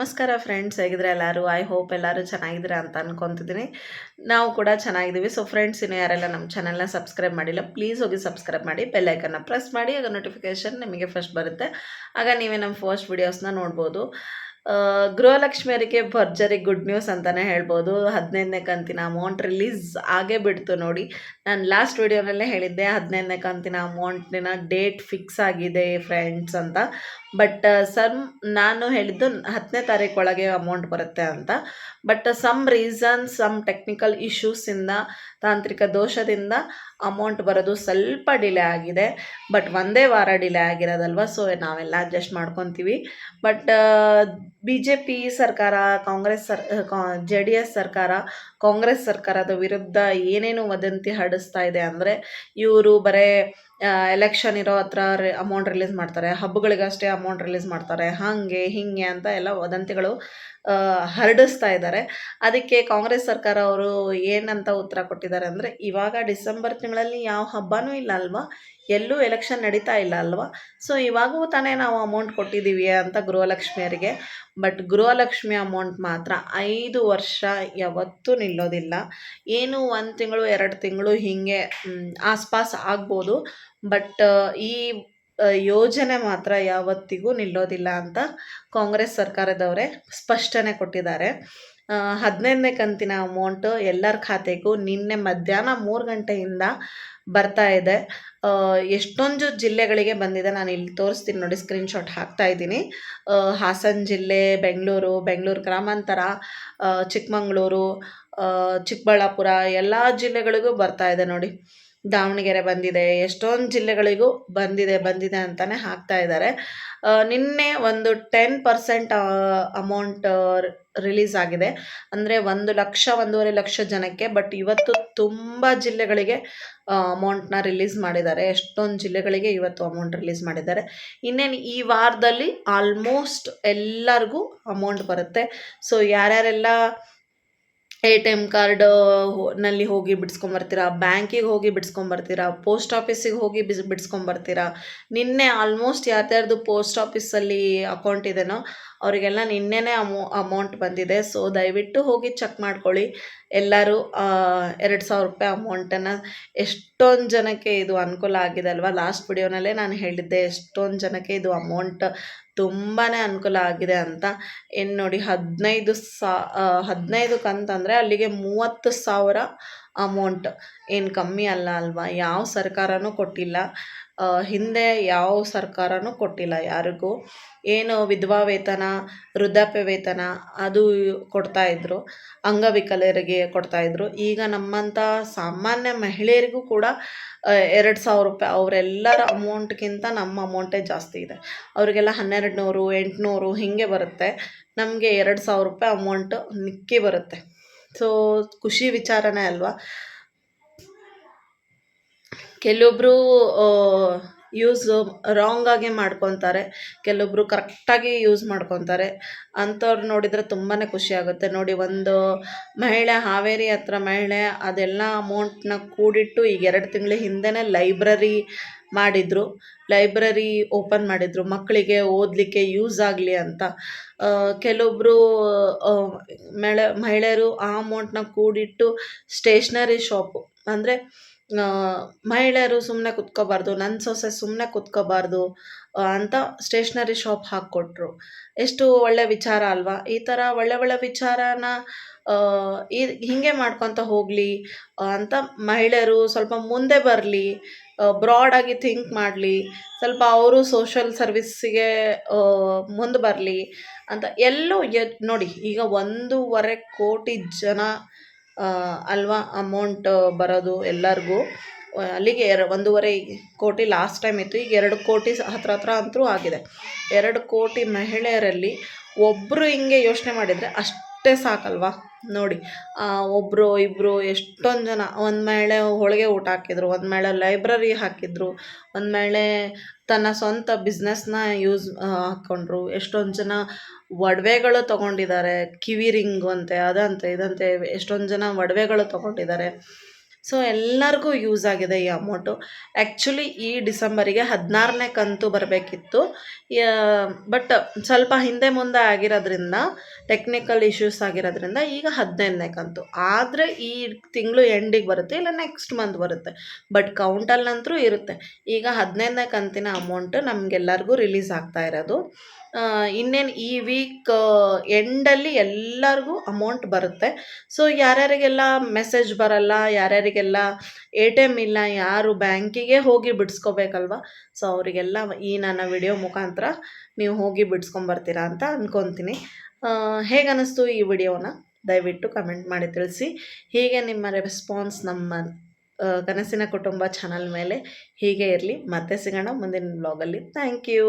ನಮಸ್ಕಾರ ಫ್ರೆಂಡ್ಸ್, ಹೇಗಿದ್ರೆ ಎಲ್ಲರೂ? I hope ಎಲ್ಲರೂ ಚೆನ್ನಾಗಿದ್ದೀರಾ ಅಂತ ಅನ್ಕೊತಿದ್ದೀನಿ. ನಾವು ಕೂಡ ಚೆನ್ನಾಗಿದ್ದೀವಿ. ಸೊ ಫ್ರೆಂಡ್ಸ್, ಇನ್ನು ಯಾರೆಲ್ಲ ನಮ್ಮ ಚಾನಲ್ನ ಸಬ್ಸ್ಕ್ರೈಬ್ ಮಾಡಿಲ್ಲ, ಪ್ಲೀಸ್ ಹೋಗಿ ಸಬ್ಸ್ಕ್ರೈಬ್ ಮಾಡಿ, ಬೆಲ್ ಐಕನ್ನ ಪ್ರೆಸ್ ಮಾಡಿ. ಆಗ ನೋಟಿಫಿಕೇಶನ್ ನಿಮಗೆ ಫಸ್ಟ್ ಬರುತ್ತೆ. ಆಗ ನೀವೇ ನಮ್ಮ ಫಸ್ಟ್ ವಿಡಿಯೋಸ್ನ ನೋಡ್ಬೋದು. ಗೃಹಲಕ್ಷ್ಮಿಯರಿಗೆ ಭರ್ಜರಿ ಗುಡ್ ನ್ಯೂಸ್ ಅಂತಲೇ ಹೇಳ್ಬೋದು. 15ನೇ ಕಂತಿನ ಅಮೌಂಟ್ ರಿಲೀಸ್ ಆಗೇ ಬಿಡ್ತು ನೋಡಿ. ನಾನು ಲಾಸ್ಟ್ ವಿಡಿಯೋನಲ್ಲೇ ಹೇಳಿದ್ದೆ 15ನೇ ಕಂತಿನ ಅಮೌಂಟಿನ ಡೇಟ್ ಫಿಕ್ಸ್ ಆಗಿದೆ ಫ್ರೆಂಡ್ಸ್ ಅಂತ. ಬಟ್ ನಾನು ಹೇಳಿದ್ದು 10ನೇ ತಾರೀಕು ಒಳಗೆ ಅಮೌಂಟ್ ಬರುತ್ತೆ ಅಂತ. But some reasons, some technical ಇಶ್ಯೂಸಿಂದ, ತಾಂತ್ರಿಕ ದೋಷದಿಂದ ಅಮೌಂಟ್ ಬರೋದು ಸ್ವಲ್ಪ ಡಿಲೇ ಆಗಿದೆ. ಬಟ್ ಒಂದೇ ವಾರ ಡಿಲೇ ಆಗಿರೋದಲ್ವ, ಸೊ ನಾವೆಲ್ಲ ಅಡ್ಜಸ್ಟ್ ಮಾಡ್ಕೊತೀವಿ. ಬಟ್ BJP ಸರ್ಕಾರ, JDS ಸರ್ಕಾರ, ಕಾಂಗ್ರೆಸ್ ಸರ್ಕಾರದ ವಿರುದ್ಧ ಏನೇನು ವದಂತಿ ಹರಡಿಸ್ತಾ ಇದೆ ಅಂದರೆ, ಇವರು ಬರೇ ಎಲೆಕ್ಷನ್ ಇರೋ ಹತ್ರ ಅಮೌಂಟ್ ರಿಲೀಸ್ ಮಾಡ್ತಾರೆ, ಹಬ್ಬಗಳಿಗಷ್ಟೇ ಅಮೌಂಟ್ ರಿಲೀಸ್ ಮಾಡ್ತಾರೆ, ಹಾಗೆ ಹೀಗೆ ಅಂತ ಎಲ್ಲ ವದಂತಿಗಳು ಹರಡಿಸ್ತಾ ಇದ್ದಾರೆ. ಅದಕ್ಕೆ ಕಾಂಗ್ರೆಸ್ ಸರ್ಕಾರ ಅವರು ಏನಂತ ಉತ್ತರ ಕೊಟ್ಟಿದ್ದಾರೆ ಅಂದರೆ, ಇವಾಗ ಡಿಸೆಂಬರ್ ತಿಂಗಳಲ್ಲಿ ಯಾವ ಹಬ್ಬನೂ ಇಲ್ಲ ಅಲ್ವಾ, ಎಲ್ಲೂ ಎಲೆಕ್ಷನ್ ನಡೀತಾ ಇಲ್ಲ ಅಲ್ವಾ, ಸೊ ಇವಾಗೂ ತಾನೇ ನಾವು ಅಮೌಂಟ್ ಕೊಟ್ಟಿದ್ದೀವಿ ಅಂತ ಗೃಹಲಕ್ಷ್ಮಿಯರಿಗೆ. ಬಟ್ ಗೃಹಲಕ್ಷ್ಮಿ ಅಮೌಂಟ್ ಮಾತ್ರ 5 ವರ್ಷ ಯಾವತ್ತೂ ನಿಲ್ಲೋದಿಲ್ಲ. ಏನು 1 ತಿಂಗಳು 2 ತಿಂಗಳು ಹೀಗೆ ಆಸ್ಪಾಸ್ ಆಗ್ಬೋದು. ಬಟ್ ಈ ಯೋಜನೆ ಮಾತ್ರ ಯಾವತ್ತಿಗೂ ನಿಲ್ಲೋದಿಲ್ಲ ಅಂತ ಕಾಂಗ್ರೆಸ್ ಸರ್ಕಾರದವರೇ ಸ್ಪಷ್ಟನೆ ಕೊಟ್ಟಿದ್ದಾರೆ. 15ನೇ ಕಂತಿನ ಅಮೌಂಟು ಎಲ್ಲರ ಖಾತೆಗೂ ನಿನ್ನೆ ಮಧ್ಯಾಹ್ನ 3 ಗಂಟೆಯಿಂದ ಬರ್ತಾ ಇದೆ. ಎಷ್ಟೊಂದು ಜಿಲ್ಲೆಗಳಿಗೆ ಬಂದಿದೆ. ನಾನು ಇಲ್ಲಿ ತೋರಿಸ್ತೀನಿ ನೋಡಿ, ಸ್ಕ್ರೀನ್ಶಾಟ್ ಹಾಕ್ತಾ ಇದ್ದೀನಿ. ಹಾಸನ ಜಿಲ್ಲೆ, ಬೆಂಗಳೂರು ಗ್ರಾಮಾಂತರ, ಚಿಕ್ಕಮಗಳೂರು, ಚಿಕ್ಕಬಳ್ಳಾಪುರ ಎಲ್ಲ ಜಿಲ್ಲೆಗಳಿಗೂ ಬರ್ತಾ ಇದೆ ನೋಡಿ. ದಾವಣಗೆರೆ ಬಂದಿದೆ, ಎಷ್ಟೊಂದು ಜಿಲ್ಲೆಗಳಿಗೂ ಬಂದಿದೆ ಅಂತಲೇ ಹಾಕ್ತಾ ಇದ್ದಾರೆ. ನಿನ್ನೆ ಒಂದು 10% ಅಮೌಂಟ್ ರಿಲೀಸ್ ಆಗಿದೆ, ಅಂದರೆ 1,00,000 1,50,000 ಜನಕ್ಕೆ. ಬಟ್ ಇವತ್ತು ತುಂಬ ಜಿಲ್ಲೆಗಳಿಗೆ ಅಮೌಂಟ್ನ ರಿಲೀಸ್ ಮಾಡಿದ್ದಾರೆ. ಎಷ್ಟೊಂದು ಜಿಲ್ಲೆಗಳಿಗೆ ಇವತ್ತು ಅಮೌಂಟ್ ರಿಲೀಸ್ ಮಾಡಿದ್ದಾರೆ. ಇನ್ನೇನು ಈ ವಾರದಲ್ಲಿ ಆಲ್ಮೋಸ್ಟ್ ಎಲ್ಲರಿಗೂ ಅಮೌಂಟ್ ಬರುತ್ತೆ. ಸೊ ಯಾರ್ಯಾರೆಲ್ಲ ATM ಕಾರ್ಡ್ ನಲ್ಲಿ ಹೋಗಿ ಬಿಡಿಸ್ಕೊಂಬರ್ತೀರಾ, ಬ್ಯಾಂಕಿಗೆ ಹೋಗಿ ಬಿಡಿಸ್ಕೊಂಬರ್ತೀರಾ, ಪೋಸ್ಟ್ ಆಫೀಸಿಗೆ ಹೋಗಿ ಬಿಡಿಸ್ಕೊಂಬರ್ತೀರಾ. ನಿನ್ನೆ ಆಲ್ಮೋಸ್ಟ್ ಯಾರ್ಯಾರ್ದು ಪೋಸ್ಟ್ ಆಫೀಸಲ್ಲಿ ಅಕೌಂಟ್ ಇದೆನೋ ಅವರಿಗೆಲ್ಲ ನಿನ್ನೆನೇ ಅಮೌಂಟ್ ಬಂದಿದೆ. ಸೊ ದಯವಿಟ್ಟು ಹೋಗಿ ಚೆಕ್ ಮಾಡ್ಕೊಳ್ಳಿ ಎಲ್ಲರೂ. 2,000 ರೂಪಾಯಿ ಅಮೌಂಟನ್ನು ಎಷ್ಟೊಂದು ಜನಕ್ಕೆ ಇದು ಅನುಕೂಲ ಆಗಿದೆ ಅಲ್ವಾ. ಲಾಸ್ಟ್ ವಿಡಿಯೋನಲ್ಲೇ ನಾನು ಹೇಳಿದ್ದೆ ಎಷ್ಟೊಂದು ಜನಕ್ಕೆ ಇದು ಅಮೌಂಟ್ ತುಂಬಾ ಅನುಕೂಲ ಆಗಿದೆ ಅಂತ. ಏನು ನೋಡಿ, 15 ಕಂತಂದರೆ ಅಲ್ಲಿಗೆ 30,000 ಅಮೌಂಟ್. ಏನು ಕಮ್ಮಿ ಅಲ್ಲ ಅಲ್ವಾ. ಯಾವ ಸರ್ಕಾರನೂ ಕೊಟ್ಟಿಲ್ಲ, ಹಿಂದೆ ಯಾವ ಸರ್ಕಾರನೂ ಕೊಟ್ಟಿಲ್ಲ ಯಾರಿಗೂ. ಏನು ವಿಧವಾ ವೇತನ, ವೃದ್ಧಾಪ್ಯ ವೇತನ ಅದು ಕೊಡ್ತಾಯಿದ್ರು, ಅಂಗವಿಕಲರಿಗೆ ಕೊಡ್ತಾಯಿದ್ರು. ಈಗ ನಮ್ಮಂಥ ಸಾಮಾನ್ಯ ಮಹಿಳೆಯರಿಗೂ ಕೂಡ 2,000 ರೂಪಾಯಿ, ಅವರೆಲ್ಲರ ಅಮೌಂಟ್ಗಿಂತ ನಮ್ಮ ಅಮೌಂಟೇ ಜಾಸ್ತಿ ಇದೆ. ಅವರಿಗೆಲ್ಲ 1,200 800 ಹೀಗೆ ಬರುತ್ತೆ. ನಮಗೆ 2,000 ರೂಪಾಯಿ ಅಮೌಂಟು ಮಿಕ್ಕಿ ಬರುತ್ತೆ. ಸೊ ಖುಷಿ ವಿಚಾರನೇ ಅಲ್ವಾ. ಕೆಲವೊಬ್ಬರು ಯೂಸ್ ರಾಂಗಾಗಿ ಮಾಡ್ಕೊತಾರೆ, ಕೆಲವೊಬ್ಬರು ಕರೆಕ್ಟಾಗಿ ಯೂಸ್ ಮಾಡ್ಕೊತಾರೆ. ಅಂಥವ್ರು ನೋಡಿದರೆ ತುಂಬಾ ಖುಷಿಯಾಗುತ್ತೆ ನೋಡಿ. ಒಂದು ಮಹಿಳೆ, ಹಾವೇರಿ ಹತ್ರ ಮಹಿಳೆ, ಅದೆಲ್ಲ ಅಮೌಂಟ್ನ ಕೂಡಿಟ್ಟು ಈಗ 2 ತಿಂಗಳ ಹಿಂದೆನೇ ಲೈಬ್ರರಿ ಓಪನ್ ಮಾಡಿದರು, ಮಕ್ಕಳಿಗೆ ಓದಲಿಕ್ಕೆ ಯೂಸ್ ಆಗಲಿ ಅಂತ. ಕೆಲವೊಬ್ಬರು ಮಹಿಳೆಯರು ಆ ಅಮೌಂಟ್ನ ಕೂಡಿಟ್ಟು ಸ್ಟೇಷ್ನರಿ ಶಾಪು, ಅಂದರೆ ಮಹಿಳೆಯರು ಸುಮ್ಮನೆ ಕುತ್ಕೋಬಾರ್ದು, ನನ್ನ ಸೊಸೆ ಸುಮ್ಮನೆ ಕುತ್ಕೋಬಾರ್ದು ಅಂತ ಸ್ಟೇಷ್ನರಿ ಶಾಪ್ ಹಾಕ್ಕೊಟ್ರು. ಎಷ್ಟು ಒಳ್ಳೆ ವಿಚಾರ ಅಲ್ವಾ. ಈ ಥರ ಒಳ್ಳೆ ವಿಚಾರನ ಹೀಗೆ ಮಾಡ್ಕೊತ ಹೋಗಲಿ ಅಂತ ಮಹಿಳೆಯರು ಸ್ವಲ್ಪ ಮುಂದೆ ಬರಲಿ, ಬ್ರಾಡಾಗಿ ಥಿಂಕ್ ಮಾಡಲಿ, ಸ್ವಲ್ಪ ಅವರು ಸೋಷಲ್ ಸರ್ವಿಸ್ಸಿಗೆ ಮುಂದೆ ಬರಲಿ ಅಂತ ಎಲ್ಲೂ ನೋಡಿ. ಈಗ 1.5 ಕೋಟಿ ಜನ ಅಲ್ವಾ ಅಮೌಂಟ್ ಬರೋದು ಎಲ್ಲರಿಗೂ. ಅಲ್ಲಿಗೆ 1.5 ಕೋಟಿ ಲಾಸ್ಟ್ ಟೈಮ್ ಇತ್ತು, ಈಗ 2 ಕೋಟಿ ಹತ್ರ ಅಂತೂ ಆಗಿದೆ. 2 ಕೋಟಿ ಮಹಿಳೆಯರಲ್ಲಿ ಒಬ್ಬರು ಹಿಂಗೆ ಯೋಚನೆ ಮಾಡಿದರೆ ಅಷ್ಟೇ ಸಾಕಲ್ವಾ ನೋಡಿ. ಒಬ್ಬರು ಇಬ್ಬರು ಎಷ್ಟೊಂದು ಜನ, ಒಂದು ಮಹಿಳೆ ಹೋಳಿಗೆ ಊಟ ಹಾಕಿದ್ರು, ಒಂದು ಮಹಿಳೆ ಲೈಬ್ರರಿ ಹಾಕಿದ್ರು, ಒಂದು ಮಹಿಳೆ ತನ್ನ ಸ್ವಂತ ಬಿಸ್ನೆಸ್ನ ಹಾಕ್ಕೊಂಡ್ರು. ಎಷ್ಟೊಂದು ಜನ ಒಡವೆಗಳು ತೊಗೊಂಡಿದ್ದಾರೆ, ಕಿವಿ ರಿಂಗು ಅಂತೆ, ಅದಂತೆ ಇದಂತೆ ಎಷ್ಟೊಂದು ಜನ ಒಡವೆಗಳು ತೊಗೊಂಡಿದ್ದಾರೆ. ಸೊ ಎಲ್ಲರಿಗೂ ಯೂಸ್ ಆಗಿದೆ ಈ ಅಮೌಂಟು. ಆ್ಯಕ್ಚುಲಿ ಈ ಡಿಸೆಂಬರಿಗೆ 16ನೇ ಕಂತು ಬರಬೇಕಿತ್ತು. ಬಟ್ ಸ್ವಲ್ಪ ಹಿಂದೆ ಮುಂದೆ ಆಗಿರೋದ್ರಿಂದ, ಟೆಕ್ನಿಕಲ್ ಇಶ್ಯೂಸ್ ಆಗಿರೋದ್ರಿಂದ ಈಗ 15ನೇ ಕಂತು. ಆದರೆ ಈ ತಿಂಗಳು ಎಂಡಿಗೆ ಬರುತ್ತೆ, ಇಲ್ಲ ನೆಕ್ಸ್ಟ್ ಮಂತ್ ಬರುತ್ತೆ. ಬಟ್ ಕೌಂಟಲ್ಲಂತೂ ಇರುತ್ತೆ. ಈಗ 15ನೇ ಕಂತಿನ ಅಮೌಂಟ್ ನಮಗೆಲ್ಲರಿಗೂ ರಿಲೀಸ್ ಆಗ್ತಾ ಇರೋದು. ಇನ್ನೇನು ಈ ವೀಕ್ ಎಂಡಲ್ಲಿ ಎಲ್ಲರಿಗೂ ಅಮೌಂಟ್ ಬರುತ್ತೆ. ಸೊ ಯಾರ್ಯಾರಿಗೆಲ್ಲ ಮೆಸೇಜ್ ಬರಲ್ಲ, ಯಾರ್ಯಾರಿಗೆಲ್ಲ ATM ಇಲ್ಲ, ಯಾರು ಬ್ಯಾಂಕಿಗೆ ಹೋಗಿ ಬಿಡಿಸ್ಕೋಬೇಕಲ್ವ, ಸೊ ಅವರಿಗೆಲ್ಲ ಈ ನನ್ನ ವಿಡಿಯೋ ಮುಖಾಂತರ ನೀವು ಹೋಗಿ ಬಿಡಿಸ್ಕೊಂಬರ್ತೀರಾ ಅಂತ ಅಂದ್ಕೊತೀನಿ. ಹೇಗನ್ನಿಸ್ತು ಈ ವಿಡಿಯೋನ ದಯವಿಟ್ಟು ಕಮೆಂಟ್ ಮಾಡಿ ತಿಳಿಸಿ. ಹೀಗೆ ನಿಮ್ಮ ರೆಸ್ಪಾನ್ಸ್ ನಮ್ಮ ಕನಸಿನ ಕುಟುಂಬ ಚಾನಲ್ ಮೇಲೆ ಹೀಗೆ ಇರಲಿ. ಮತ್ತೆ ಸಿಗೋಣ ಮುಂದಿನ ಬ್ಲಾಗಲ್ಲಿ. Thank you.